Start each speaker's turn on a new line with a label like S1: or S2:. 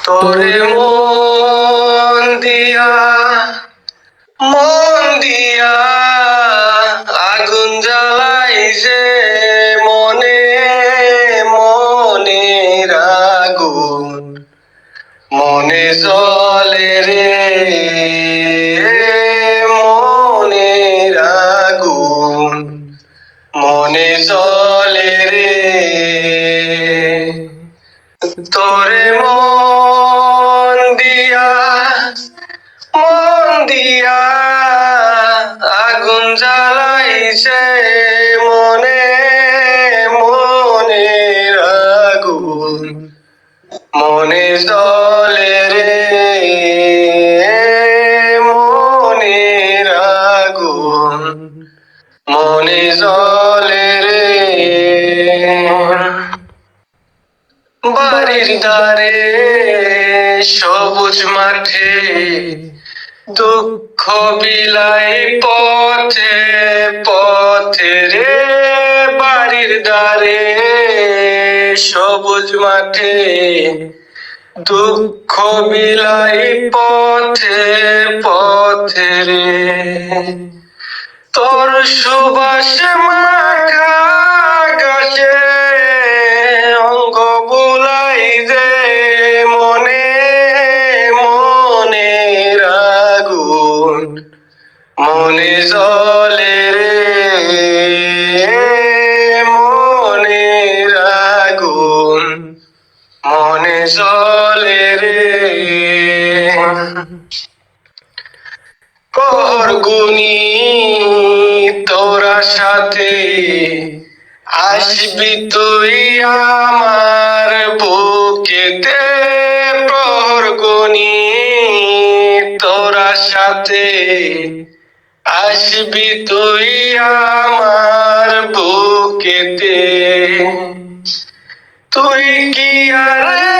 S1: তোরে মন দিয়া আগুন জ্বালাই যে মনে মনের আগুন মনে জ্বলে রে মনের আগুন মনে জ্বলে রে তোরে মন দিয়া আগুন জ্বালাইছে মনে মনের আগুন মনে জ্বলে রে মনের আগুন মনে জ্বলে রে বাড়ির ধারে সবুজ মাঠে দুঃখ বিলাই পথে পথে রে বাড়ির ধারে সবুজ মাঠে দুঃখ বিলাই পথে পথে রে তোর সুবাস মাখা গাছে অঙ্গ বুলাই দে মনে মনের আগুন মনে জ্বলে রে মনের আগুন মনে জ্বলে রে প্রহর গুনি তোরা সাথে আসবি তুই আমার বুকেতে প্রহর গুনি তোরা সাথে আসবি তুই আমার বুকেতে তুই কি আর